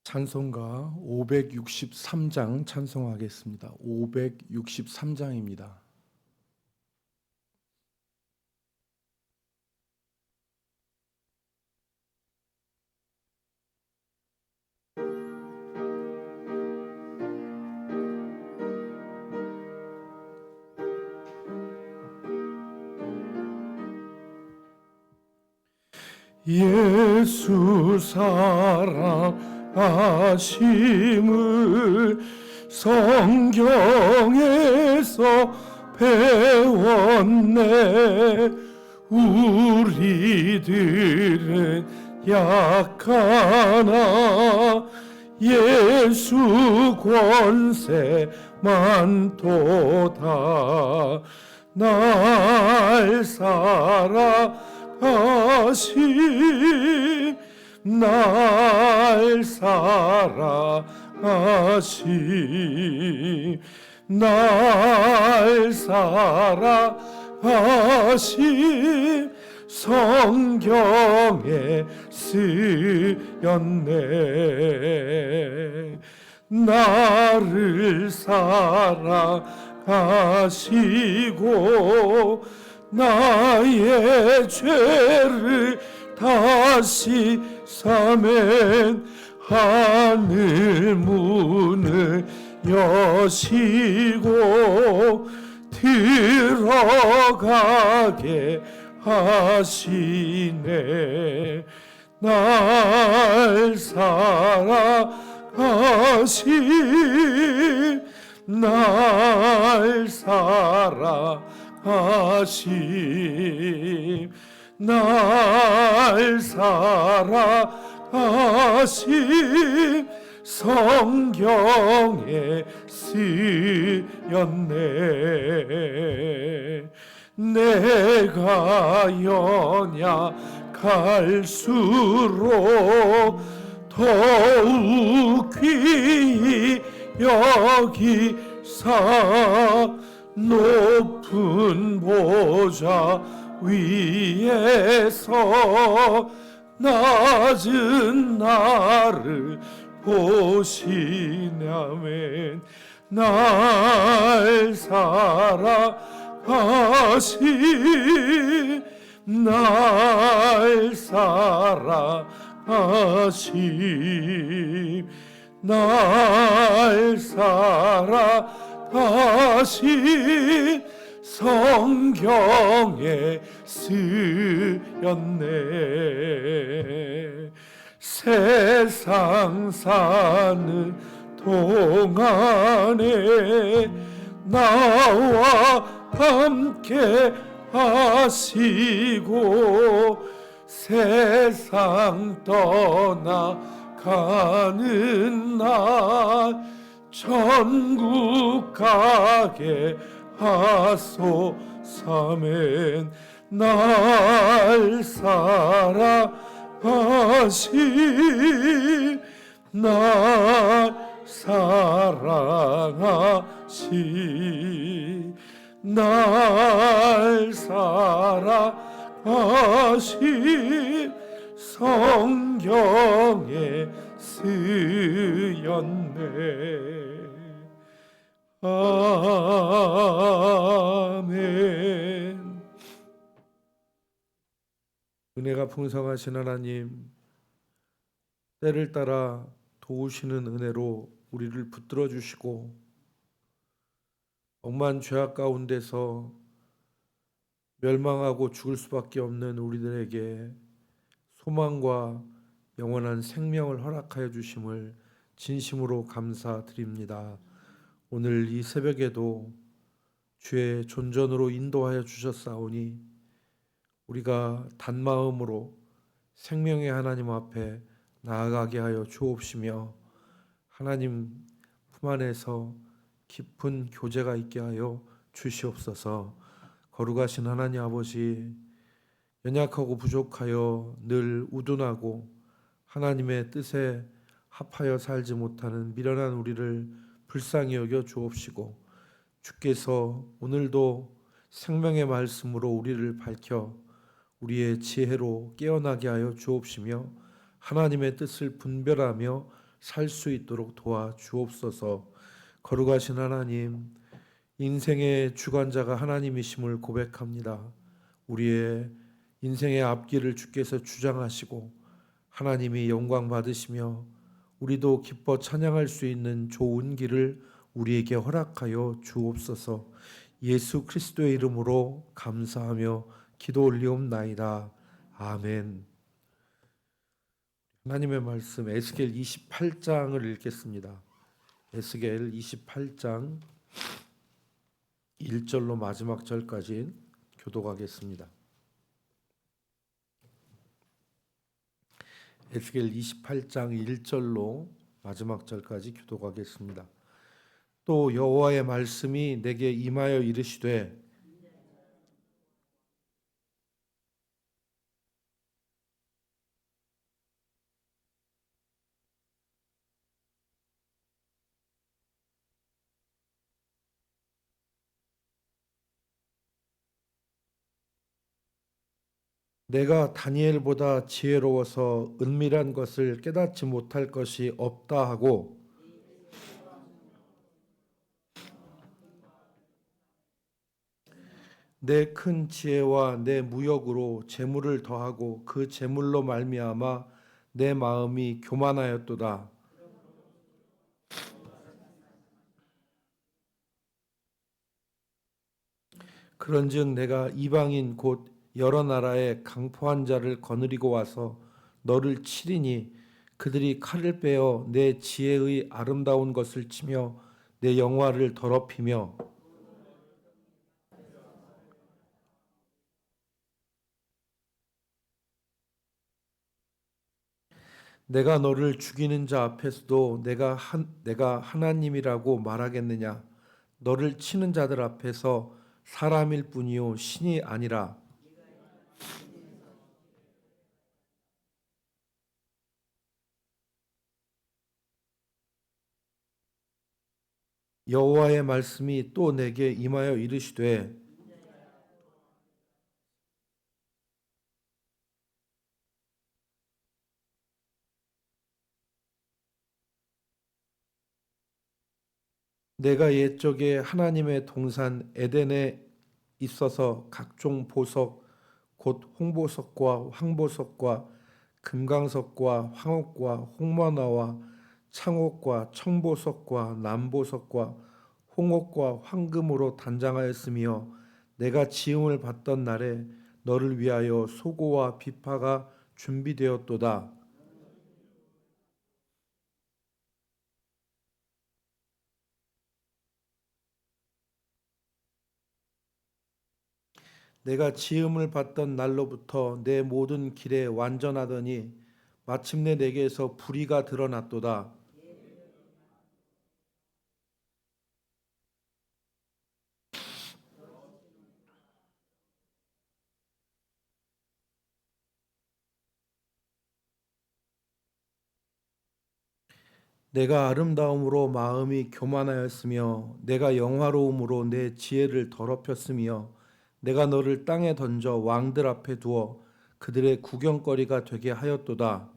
찬송가 563장 찬송하겠습니다. 563장입니다. 예수 사랑하심을 성경에서 배웠네. 우리들은 약하나 예수 권세만 도다. 날 사랑하심, 날 사랑하심, 날 사랑하심, 성경에 쓰였네. 나를 사랑하시고 나의 죄를 다시 사맨 하늘 문을 여시고 들어가게 하시네. 날 사랑하심, 날 사랑하심, 날 사랑하심, 성경에 쓰였네. 내가 연약할수록 더욱 귀히 여기사 높은 보좌 위에서 낮은 나를 보시냐면 날 사랑하심, 날 사랑하심, 날 사랑하심, 성경에 쓰였네. 세상 사는 동안에 나와 함께 하시고 세상 떠나가는 날 천국 가게 하소서면 날 사랑하심, 날 사랑하심, 날 사랑하심, 성경에 쓰였네. 아멘. 은혜가 풍성하신 하나님, 때를 따라 도우시는 은혜로 우리를 붙들어 주시고 억만 죄악 가운데서 멸망하고 죽을 수밖에 없는 우리들에게 소망과 영원한 생명을 허락하여 주심을 진심으로 감사드립니다. 오늘 이 새벽에도 주의 존전으로 인도하여 주셨사오니 우리가 단마음으로 생명의 하나님 앞에 나아가게 하여 주옵시며 하나님 품 안에서 깊은 교제가 있게 하여 주시옵소서. 거룩하신 하나님 아버지, 연약하고 부족하여 늘 우둔하고 하나님의 뜻에 합하여 살지 못하는 미련한 우리를 불쌍히 여겨 주옵시고 주께서 오늘도 생명의 말씀으로 우리를 밝혀 우리의 지혜로 깨어나게 하여 주옵시며 하나님의 뜻을 분별하며 살 수 있도록 도와 주옵소서. 거룩하신 하나님, 인생의 주관자가 하나님이심을 고백합니다. 우리의 인생의 앞길을 주께서 주장하시고 하나님이 영광 받으시며 우리도 기뻐 찬양할 수 있는 좋은 길을 우리에게 허락하여 주옵소서. 예수 그리스도의 이름으로 감사하며 기도 올리옵나이다. 아멘. 하나님의 말씀 에스겔 28장을 읽겠습니다. 에스겔 28장 1절로 마지막 절까지 교독하겠습니다. 에스겔 28장 1절로 마지막 절까지 교독하겠습니다. 또 여호와의 말씀이 내게 임하여 이르시되 내가 다니엘보다 지혜로워서 은밀한 것을 깨닫지 못할 것이 없다 하고 내 큰 지혜와 내 무역으로 재물을 더하고 그 재물로 말미암아 내 마음이 교만하였도다. 그런즉 내가 이방인 곧 여러 나라의 강포한 자를 거느리고 와서 너를 치리니 그들이 칼을 빼어 내 지혜의 아름다운 것을 치며 내 영화를 더럽히며 내가 너를 죽이는 자 앞에서도 내가 하나님이라고 말하겠느냐? 너를 치는 자들 앞에서 사람일 뿐이요 신이 아니라. 여호와의 말씀이 또 내게 임하여 이르시되 내가 옛적에 하나님의 동산 에덴에 있어서 각종 보석 곧 홍보석과 황보석과 금강석과 황옥과 홍마나와 창옥과 청보석과 남보석과 홍옥과 황금으로 단장하였으며 내가 지음을 받던 날에 너를 위하여 소고와 비파가 준비되었도다. 내가 지음을 받던 날로부터 내 모든 길에 완전하더니 마침내 내게서 불의가 드러났도다. 내가 아름다움으로 마음이 교만하였으며 내가 영화로움으로 내 지혜를 더럽혔으며 내가 너를 땅에 던져 왕들 앞에 두어 그들의 구경거리가 되게 하였도다.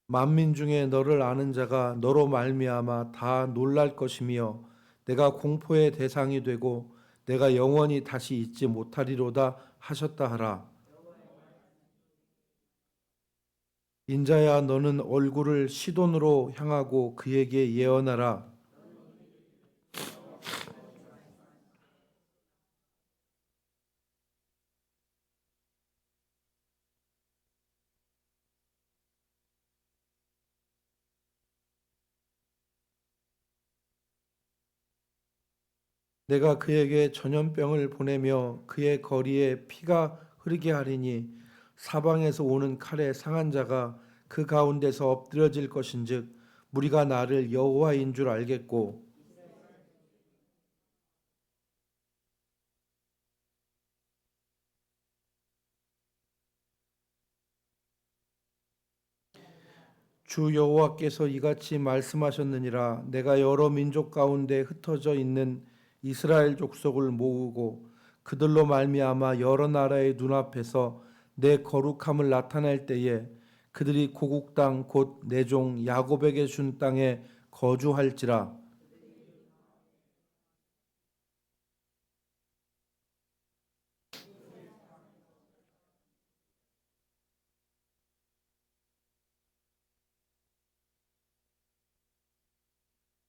만민 중에 너를 아는 자가 너로 말미암아 다 놀랄 것이며 내가 공포의 대상이 되고 내가 영원히 다시 잊지 못하리로다 하셨다 하라. 인자야 너는 얼굴을 시돈으로 향하고 그에게 예언하라. 내가 그에게 전염병을 보내며 그의 거리에 피가 흐르게 하리니 사방에서 오는 칼에 상한 자가 그 가운데서 엎드려질 것인즉 무리가 나를 여호와인 줄 알겠고 주 여호와께서 이같이 말씀하셨느니라. 내가 여러 민족 가운데 흩어져 있는 이스라엘 족속을 모으고 그들로 말미암아 여러 나라의 눈앞에서 내 거룩함을 나타낼 때에 그들이 고국 땅 곧 내 종 야곱에게 준 땅에 거주할지라.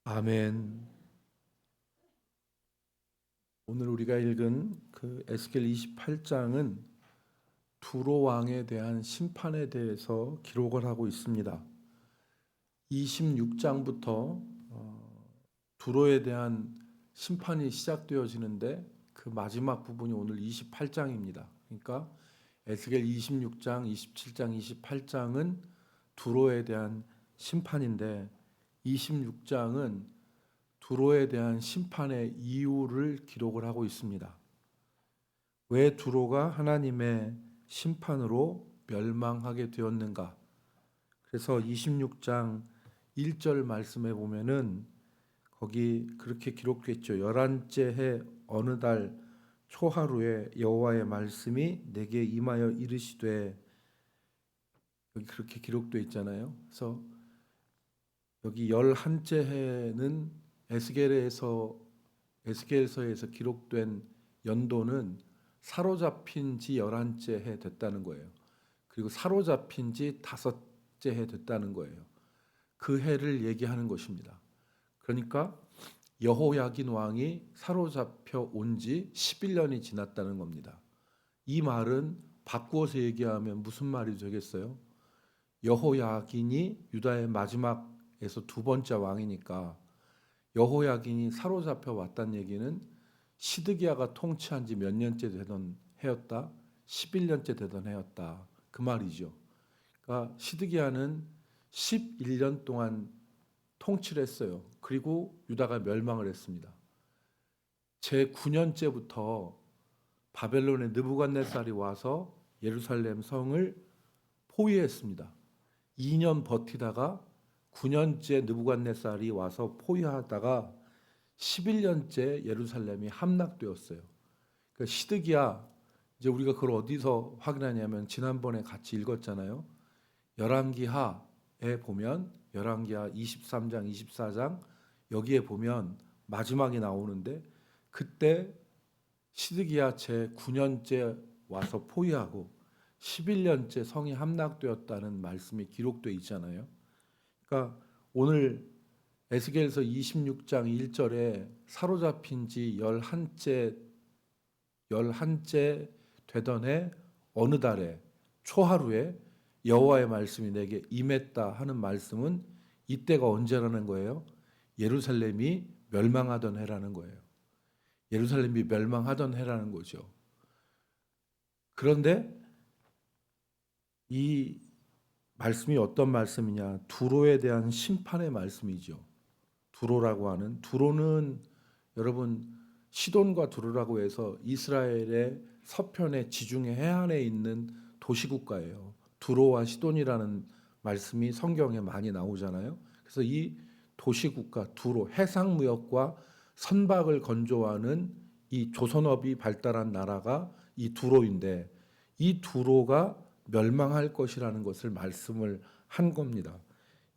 아멘. 오늘 우리가 읽은 그 에스겔 28장은 두로 왕에 대한 심판에 대해서 기록을 하고 있습니다. 26장부터 두로에 대한 심판이 시작되어지는데 그 마지막 부분이 오늘 28장입니다. 그러니까 에스겔 26장, 27장, 28장은 두로에 대한 심판인데 26장은 두로에 대한 심판의 이유를 기록을 하고 있습니다. 왜 두로가 하나님의 심판으로 멸망하게 되었는가? 그래서 26장 1절 말씀에 보면은 거기 그렇게 기록됐죠. 11째 해 어느 달 초하루에 여호와의 말씀이 내게 임하여 이르시되, 여기 그렇게 기록되어 있잖아요. 그래서 여기 11째 해는 에스겔서에서 기록된 연도는 사로잡힌 지 11째 해 됐다는 거예요. 그리고 사로잡힌 지 5째 해 됐다는 거예요. 그 해를 얘기하는 것입니다. 그러니까 여호야긴 왕이 사로잡혀 온 지 11년이 지났다는 겁니다. 이 말은 바꾸어서 얘기하면 무슨 말이 되겠어요? 여호야긴이 유다의 마지막에서 두 번째 왕이니까 여호야긴이 사로잡혀 왔다는 얘기는 시드기야가 통치한 지 몇 년째 되던 해였다. 11년째 되던 해였다. 그 말이죠. 그러니까 시드기야는 11년 동안 통치를 했어요. 그리고 유다가 멸망을 했습니다. 제 9년째부터 바벨론의 느부갓네살이 와서 예루살렘 성을 포위했습니다. 2년 버티다가 9년째 느부갓네살이 와서 포위하다가 11년째 예루살렘이 함락되었어요. 그러니까 시드기야, 이제 우리가 그걸 어디서 확인하냐면 지난번에 같이 읽었잖아요. 열왕기하에 보면 열왕기하 23장, 24장 여기에 보면 마지막이 나오는데 그때 시드기야 제 9년째 와서 포위하고 11년째 성이 함락되었다는 말씀이 기록되어 있잖아요. 그러니까 오늘 에스겔서 26장 1절에 사로잡힌 지 11째 되던 해 어느 달에 초하루에 여호와의 말씀이 내게 임했다 하는 말씀은 이때가 언제라는 거예요? 예루살렘이 멸망하던 해라는 거예요. 예루살렘이 멸망하던 해라는 거죠. 그런데 이 말씀이 어떤 말씀이냐? 두로에 대한 심판의 말씀이죠. 두로라고 하는, 두로는 여러분 시돈과 두로라고 해서 이스라엘의 서편의 지중해 해안에 있는 도시국가예요. 두로와 시돈이라는 말씀이 성경에 많이 나오잖아요. 그래서 이 도시국가 두로, 해상무역과 선박을 건조하는 이 조선업이 발달한 나라가 이 두로인데 이 두로가 멸망할 것이라는 것을 말씀을 한 겁니다.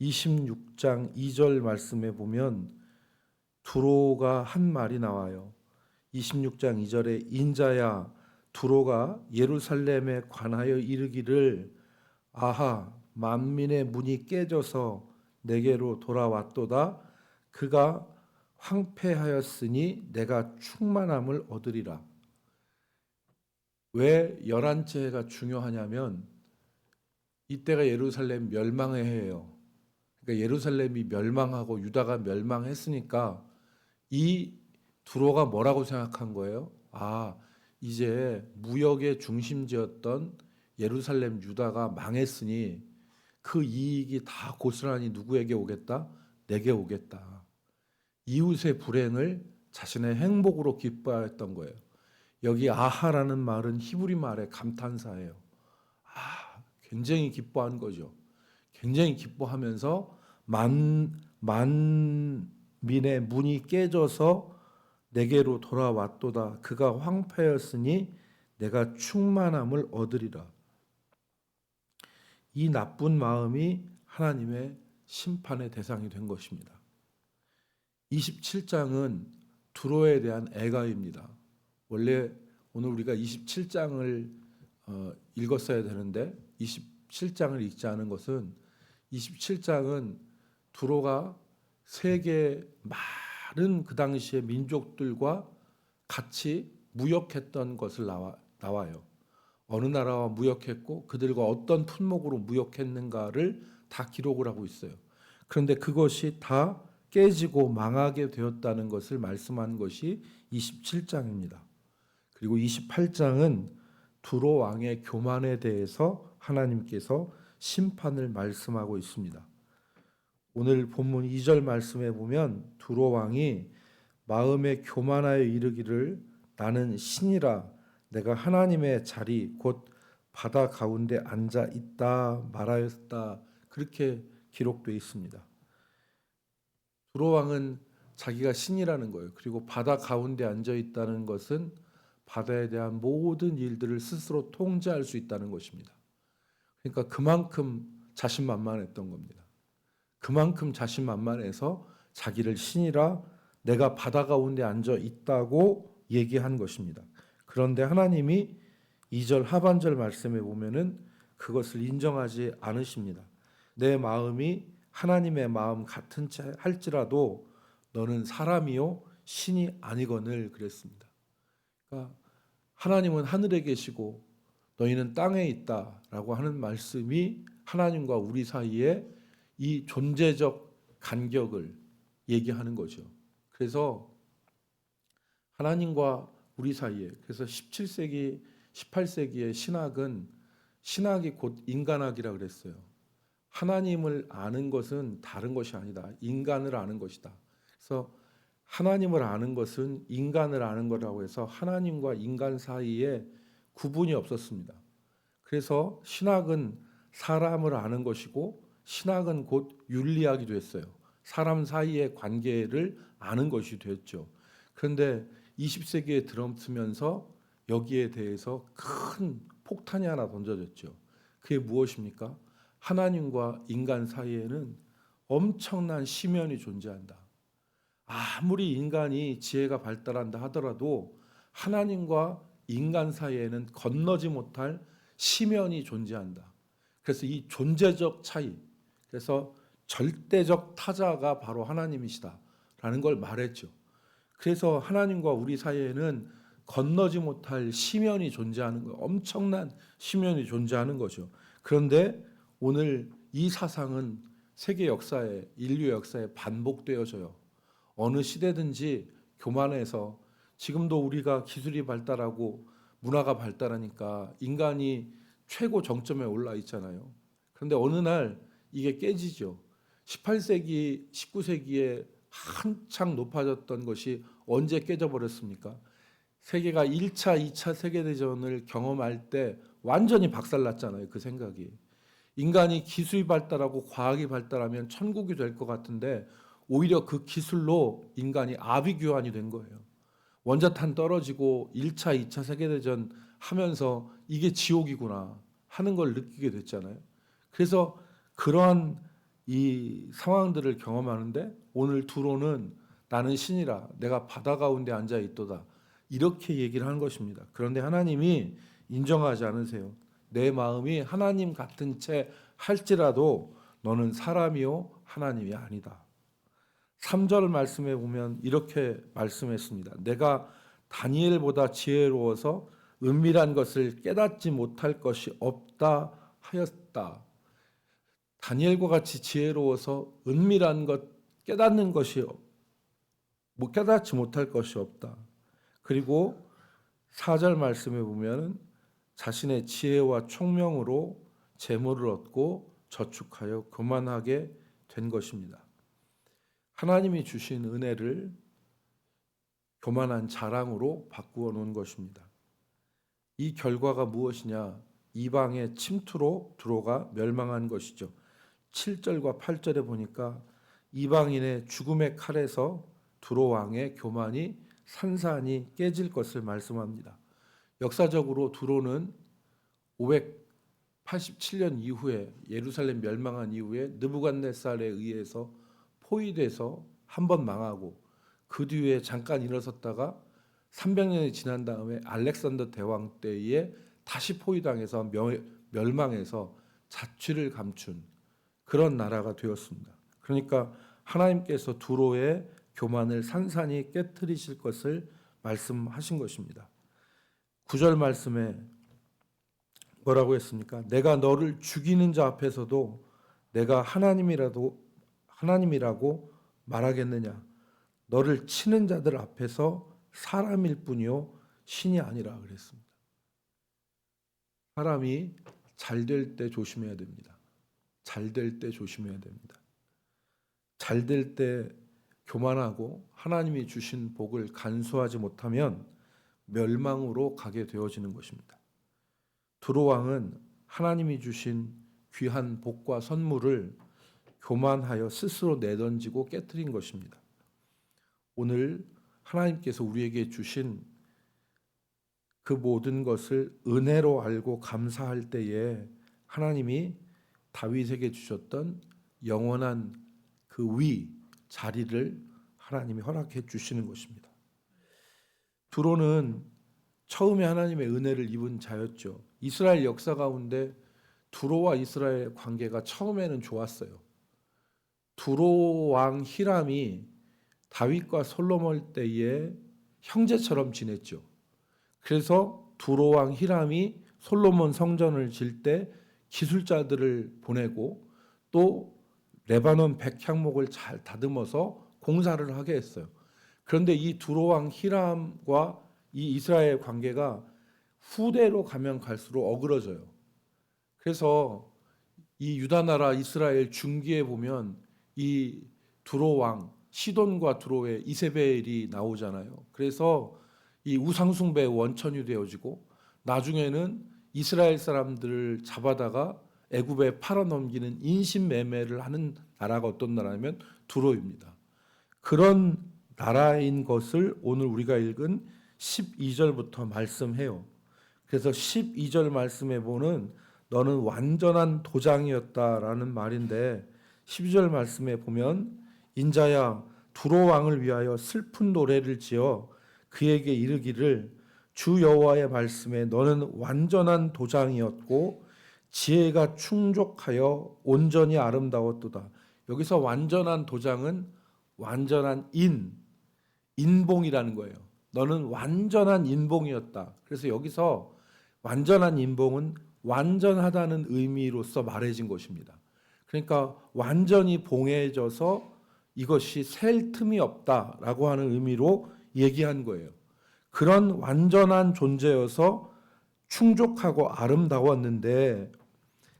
26장 2절 말씀에 보면 두로가 한 말이 나와요. 26장 2절에 인자야 두로가 예루살렘에 관하여 이르기를 아하 만민의 문이 깨져서 내게로 돌아왔도다. 그가 황폐하였으니 내가 충만함을 얻으리라. 왜 11째가 중요하냐면 이때가 예루살렘 멸망의 해예요. 그러니까 예루살렘이 멸망하고 유다가 멸망했으니까 이 두로가 뭐라고 생각한 거예요? 아, 이제 무역의 중심지였던 예루살렘 유다가 망했으니 그 이익이 다 고스란히 누구에게 오겠다? 내게 오겠다. 이웃의 불행을 자신의 행복으로 기뻐했던 거예요. 여기 아하라는 말은 히브리 말의 감탄사예요. 아, 굉장히 기뻐한 거죠. 굉장히 기뻐하면서 만민의 문이 깨져서 내게로 돌아왔도다. 그가 황폐하였으니 내가 충만함을 얻으리라. 이 나쁜 마음이 하나님의 심판의 대상이 된 것입니다. 27장은 두로에 대한 애가입니다. 원래 오늘 우리가 27장을 읽었어야 되는데 27장을 읽지 않은 것은 27장은 두로가 세계 많은 그 당시의 민족들과 같이 무역했던 것을 나와요. 어느 나라와 무역했고 그들과 어떤 품목으로 무역했는가를 다 기록을 하고 있어요. 그런데 그것이 다 깨지고 망하게 되었다는 것을 말씀한 것이 27장입니다. 그리고 28장은 두로 왕의 교만에 대해서 하나님께서 심판을 말씀하고 있습니다. 오늘 본문 2절 말씀에 보면 두로 왕이 마음에 교만하여 이르기를 나는 신이라 내가 하나님의 자리 곧 바다 가운데 앉아 있다 말하였다 그렇게 기록되어 있습니다. 두로 왕은 자기가 신이라는 거예요. 그리고 바다 가운데 앉아 있다는 것은 바다에 대한 모든 일들을 스스로 통제할 수 있다는 것입니다. 그러니까 그만큼 자신만만했던 겁니다. 그만큼 자신만만해서 자기를 신이라 내가 바다 가운데 앉아 있다고 얘기한 것입니다. 그런데 하나님이 2절 하반절 말씀에 보면은 그것을 인정하지 않으십니다. 내 마음이 하나님의 마음 같은 채 할지라도 너는 사람이요 신이 아니거늘 그랬습니다. 그러니까 하나님은 하늘에 계시고 너희는 땅에 있다라고 하는 말씀이 하나님과 우리 사이에 이 존재적 간격을 얘기하는 거죠. 그래서 하나님과 우리 사이에 그래서 17세기, 18세기의 신학이 곧 인간학이라 그랬어요. 하나님을 아는 것은 다른 것이 아니다. 인간을 아는 것이다. 그래서 하나님을 아는 것은 인간을 아는 거라고 해서 하나님과 인간 사이에 구분이 없었습니다. 그래서 신학은 사람을 아는 것이고 신학은 곧 윤리학이 됐어요. 사람 사이의 관계를 아는 것이 됐죠. 그런데 20세기에 들어서면서 여기에 대해서 큰 폭탄이 하나 던져졌죠. 그게 무엇입니까? 하나님과 인간 사이에는 엄청난 심연이 존재한다. 아무리 인간이 지혜가 발달한다 하더라도 하나님과 인간 사이에는 건너지 못할 심연이 존재한다. 그래서 이 존재적 차이, 그래서 절대적 타자가 바로 하나님이시다라는 걸 말했죠. 그래서 하나님과 우리 사이에는 건너지 못할 심연이 존재하는 거예요. 엄청난 심연이 존재하는 거죠. 그런데 오늘 이 사상은 세계 역사에, 인류 역사에 반복되어져요. 어느 시대든지 교만해서 지금도 우리가 기술이 발달하고 문화가 발달하니까 인간이 최고 정점에 올라 있잖아요. 그런데 어느 날 이게 깨지죠. 18세기, 19세기에 한창 높아졌던 것이 언제 깨져버렸습니까? 세계가 1차, 2차 세계대전을 경험할 때 완전히 박살났잖아요. 그 생각이. 인간이 기술이 발달하고 과학이 발달하면 천국이 될 것 같은데 오히려 그 기술로 인간이 아비규환이 된 거예요. 원자탄 떨어지고 1차, 2차 세계대전 하면서 이게 지옥이구나 하는 걸 느끼게 됐잖아요. 그래서 그러한 이 상황들을 경험하는데 오늘 두로는 나는 신이라 내가 바다 가운데 앉아 있도다 이렇게 얘기를 하는 것입니다. 그런데 하나님이 인정하지 않으세요. 내 마음이 하나님 같은 채 할지라도 너는 사람이요 하나님이 아니다. 3절 말씀에 보면 이렇게 말씀했습니다. 내가 다니엘보다 지혜로워서 은밀한 것을 깨닫지 못할 것이 없다 하였다. 다니엘과 같이 지혜로워서 은밀한 것 깨닫는 것이 깨닫지 못할 것이 없다. 그리고 4절 말씀에 보면 자신의 지혜와 총명으로 재물을 얻고 저축하여 교만하게 된 것입니다. 하나님이 주신 은혜를 교만한 자랑으로 바꾸어 놓은 것입니다. 이 결과가 무엇이냐? 이방의 침투로 두로가 멸망한 것이죠. 7절과 8절에 보니까 이방인의 죽음의 칼에서 두로 왕의 교만이 산산이 깨질 것을 말씀합니다. 역사적으로 두로는 587년 이후에 예루살렘 멸망한 이후에 느부갓네살에 의해서 포위돼서 한 번 망하고 그 뒤에 잠깐 일어섰다가 300년이 지난 다음에 알렉산더 대왕 때에 다시 포위당해서 멸망해서 자취를 감춘 그런 나라가 되었습니다. 그러니까 하나님께서 두로의 교만을 산산히 깨뜨리실 것을 말씀하신 것입니다. 9절 말씀에 뭐라고 했습니까? 내가 너를 죽이는 자 앞에서도 내가 하나님이라고 말하겠느냐? 너를 치는 자들 앞에서 사람일 뿐이요 신이 아니라 그랬습니다. 사람이 잘 될 때 조심해야 됩니다. 잘 될 때 조심해야 됩니다. 잘 될 때 교만하고 하나님이 주신 복을 간수하지 못하면 멸망으로 가게 되어지는 것입니다. 두로 왕은 하나님이 주신 귀한 복과 선물을 교만하여 스스로 내던지고 깨뜨린 것입니다. 오늘 하나님께서 우리에게 주신 그 모든 것을 은혜로 알고 감사할 때에 하나님이 다윗에게 주셨던 영원한 그 자리를 하나님이 허락해 주시는 것입니다. 두로는 처음에 하나님의 은혜를 입은 자였죠. 이스라엘 역사 가운데 두로와 이스라엘 관계가 처음에는 좋았어요. 두로 왕 히람이 다윗과 솔로몬 때에 형제처럼 지냈죠. 그래서 두로 왕 히람이 솔로몬 성전을 질 때 기술자들을 보내고 또 레바논 백향목을 잘 다듬어서 공사를 하게 했어요. 그런데 이 두로 왕 히람과 이 이스라엘 관계가 후대로 가면 갈수록 어그러져요. 그래서 이 유다 나라 이스라엘 중기에 보면 이 두로 왕 시돈과 두로의 이세벨이 나오잖아요. 그래서 이 우상숭배의 원천이 되어지고 나중에는 이스라엘 사람들을 잡아다가 애굽에 팔아넘기는 인신매매를 하는 나라가 어떤 나라냐면 두로입니다. 그런 나라인 것을 오늘 우리가 읽은 12절부터 말씀해요. 그래서 12절 말씀에 보는 너는 완전한 도장이었다라는 말인데 12절 말씀에 보면 인자야 두로 왕을 위하여 슬픈 노래를 지어 그에게 이르기를 주 여호와의 말씀에 너는 완전한 도장이었고 지혜가 충족하여 온전히 아름다웠도다. 여기서 완전한 도장은 완전한 인봉이라는 거예요. 너는 완전한 인봉이었다. 그래서 여기서 완전한 인봉은 완전하다는 의미로서 말해진 것입니다. 그러니까 완전히 봉해져서 이것이 셀 틈이 없다라고 하는 의미로 얘기한 거예요. 그런 완전한 존재여서 충족하고 아름다웠는데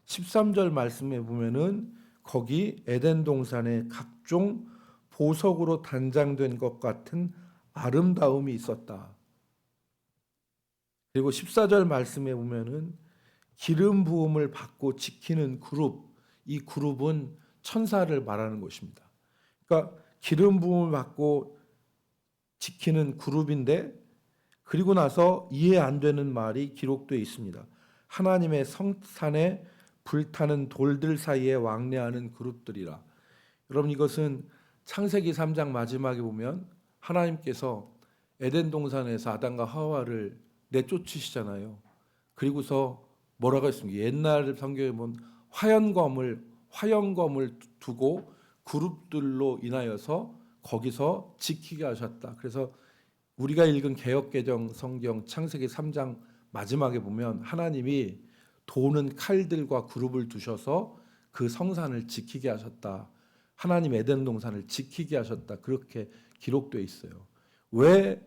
13절 말씀에 보면은 거기 에덴 동산에 각종 보석으로 단장된 것 같은 아름다움이 있었다. 그리고 14절 말씀에 보면은 기름 부음을 받고 지키는 그룹, 이 그룹은 천사를 말하는 것입니다. 그러니까 기름 부음을 받고 지키는 그룹인데 그리고 나서 이해 안 되는 말이 기록되어 있습니다. 하나님의 성산에 불타는 돌들 사이에 왕래하는 그룹들이라. 여러분 이것은 창세기 3장 마지막에 보면 하나님께서 에덴 동산에서 아담과 하와를 내쫓으시잖아요. 그리고서 뭐라고 했습니까? 옛날 성경에 보면 화영검을 두고 그룹들로 인하여서 거기서 지키게 하셨다. 그래서 우리가 읽은 개역개정 성경 창세기 3장 마지막에 보면 하나님이 도는 칼들과 그룹을 두셔서 그 성산을 지키게 하셨다. 하나님 에덴 동산을 지키게 하셨다. 그렇게 기록되어 있어요. 왜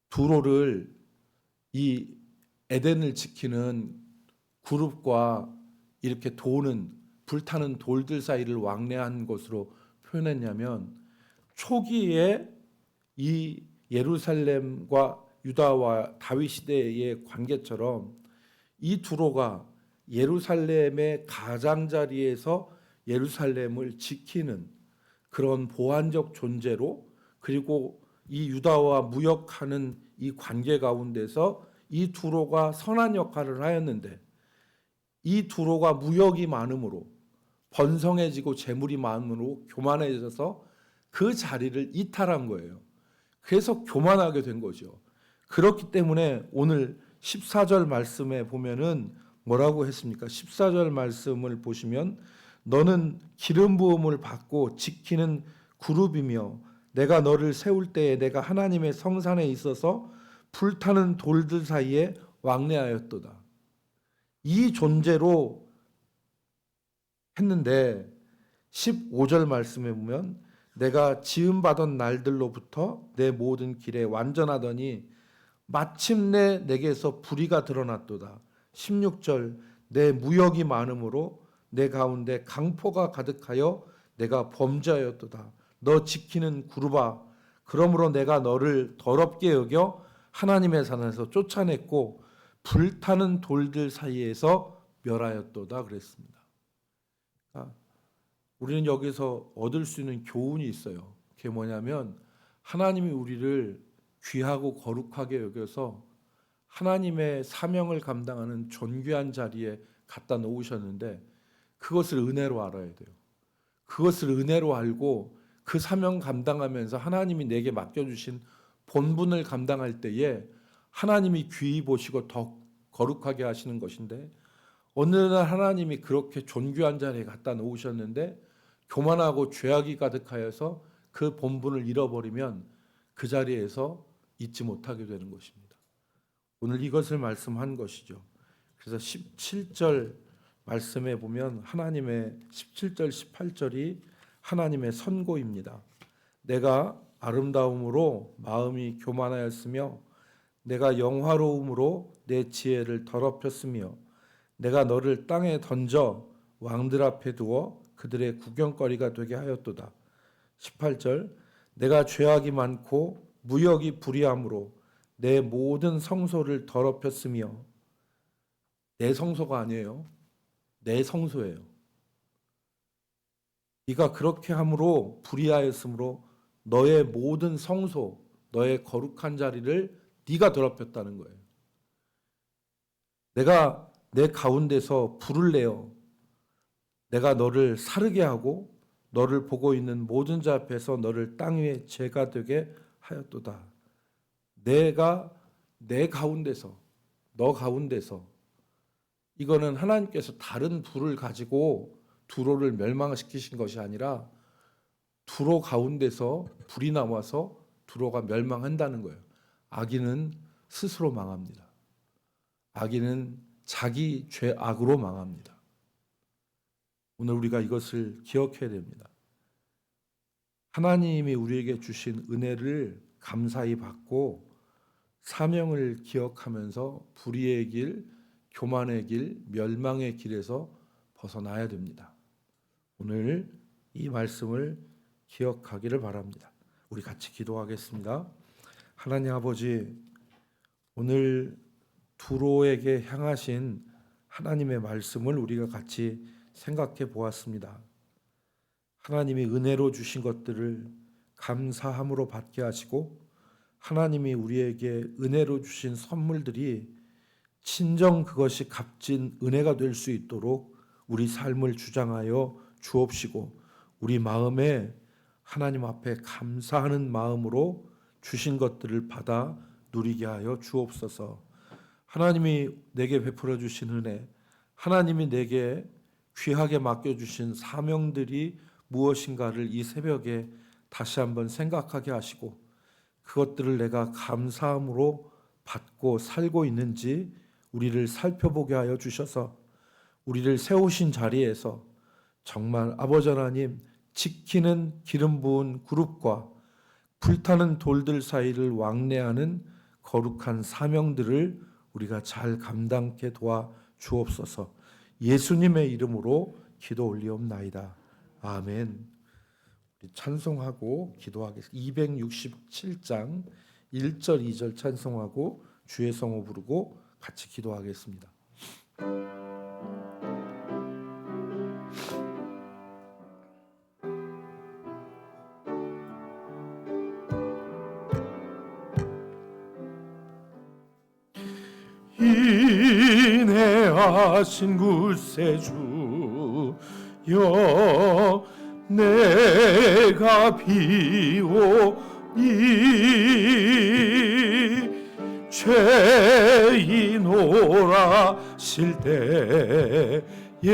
두로를 이 에덴을 지키는 그룹과 이렇게 불타는 돌들 사이를 왕래한 것으로 표현했냐면 초기에 이 예루살렘과 유다와 다윗 시대의 관계처럼 이 두로가 예루살렘의 가장자리에서 예루살렘을 지키는 그런 보안적 존재로, 그리고 이 유다와 무역하는 이 관계 가운데서 이 두로가 선한 역할을 하였는데, 이 두로가 무역이 많음으로 번성해지고 재물이 많음으로 교만해져서 그 자리를 이탈한 거예요. 그래서 교만하게 된 거죠. 그렇기 때문에 오늘 14절 말씀에 보면은 뭐라고 했습니까? 14절 말씀을 보시면 너는 기름 부음을 받고 지키는 그룹이며 내가 너를 세울 때에 내가 하나님의 성산에 있어서 불타는 돌들 사이에 왕래하였도다. 이 존재로 했는데 15절 말씀에 보면 내가 지음받은 날들로부터 내 모든 길에 완전하더니 마침내 내게서 불의가 드러났도다. 16절 내 무역이 많음으로 내 가운데 강포가 가득하여 내가 범죄하였도다. 너 지키는 구루바, 그러므로 내가 너를 더럽게 여겨 하나님의 산에서 쫓아냈고 불타는 돌들 사이에서 멸하였도다 그랬습니다. 우리는 여기서 얻을 수 있는 교훈이 있어요. 그게 뭐냐면 하나님이 우리를 귀하고 거룩하게 여겨서 하나님의 사명을 감당하는 존귀한 자리에 갖다 놓으셨는데 그것을 은혜로 알아야 돼요. 그것을 은혜로 알고 그 사명 감당하면서 하나님이 내게 맡겨주신 본분을 감당할 때에 하나님이 귀히 보시고 더 거룩하게 하시는 것인데, 어느 날 하나님이 그렇게 존귀한 자리에 갖다 놓으셨는데 교만하고 죄악이 가득하여서 그 본분을 잃어버리면 그 자리에서 잊지 못하게 되는 것입니다. 오늘 이것을 말씀한 것이죠. 그래서 17절 말씀에 보면 하나님의 17절 18절이 하나님의 선고입니다. 내가 아름다움으로 마음이 교만하였으며 내가 영화로움으로 내 지혜를 더럽혔으며 내가 너를 땅에 던져 왕들 앞에 두어 그들의 구경거리가 되게 하였도다. 18절 내가 죄악이 많고 무역이 불의함으로 내 모든 성소를 더럽혔으며, 내 성소가 아니에요. 내 성소예요. 네가 그렇게 함으로 불의하였으므로 너의 모든 성소, 너의 거룩한 자리를 네가 더럽혔다는 거예요. 내가 내 가운데서 불을 내어 내가 너를 사르게 하고 너를 보고 있는 모든 자 앞에서 너를 땅 위에 죄가 되게 하였도다. 내가 내 가운데서, 너 가운데서, 이거는 하나님께서 다른 불을 가지고 두로를 멸망시키신 것이 아니라 두로 가운데서 불이 나와서 두로가 멸망한다는 거예요. 악인은 스스로 망합니다. 악인은 자기 죄악으로 망합니다. 오늘 우리가 이것을 기억해야 됩니다. 하나님이 우리에게 주신 은혜를 감사히 받고 사명을 기억하면서 불의의 길, 교만의 길, 멸망의 길에서 벗어나야 됩니다. 오늘 이 말씀을 기억하기를 바랍니다. 우리 같이 기도하겠습니다. 하나님 아버지, 오늘 두로에게 향하신 하나님의 말씀을 우리가 같이 생각해 보았습니다. 하나님이 은혜로 주신 것들을 감사함으로 받게 하시고 하나님이 우리에게 은혜로 주신 선물들이 친정 그것이 값진 은혜가 될 수 있도록 우리 삶을 주장하여 주옵시고 우리 마음에 하나님 앞에 감사하는 마음으로 주신 것들을 받아 누리게 하여 주옵소서. 하나님이 내게 베풀어 주신 은혜, 하나님이 내게 귀하게 맡겨주신 사명들이 무엇인가를 이 새벽에 다시 한번 생각하게 하시고 그것들을 내가 감사함으로 받고 살고 있는지 우리를 살펴보게 하여 주셔서 우리를 세우신 자리에서 정말 아버지 하나님 지키는 기름 부은 그룹과 불타는 돌들 사이를 왕래하는 거룩한 사명들을 우리가 잘 감당케 도와 주옵소서. 예수님의 이름으로 기도 올리옵나이다. 아멘. 우리 찬송하고 기도하겠습니다. 267장 1절 2절 찬송하고 주의 성호 부르고 같이 기도하겠습니다. 자비하신 구세주여 내가 비오니 죄인 오라실 때에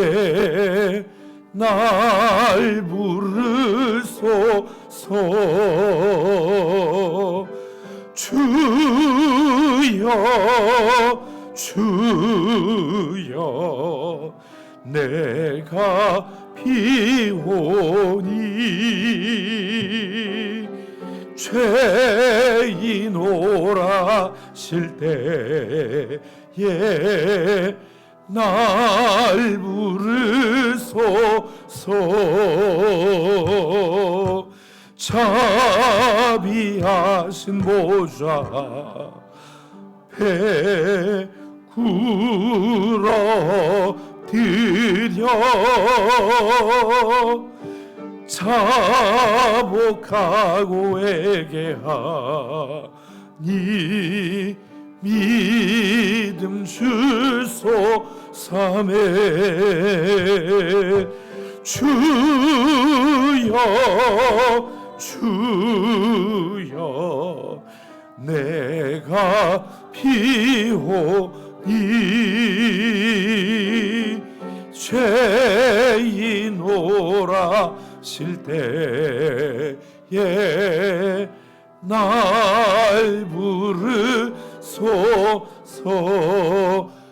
날 부르소서 주여 내가 비오니 죄인 오라실 때에 날 부르소서 자비하신 보좌 배 굴어 드려 자복하고 회개하니 믿음 주소 삼에 주여 내가 비오니 죄인 오라실 때에 날 부르소서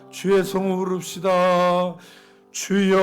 주의 성을 부릅시다. 주여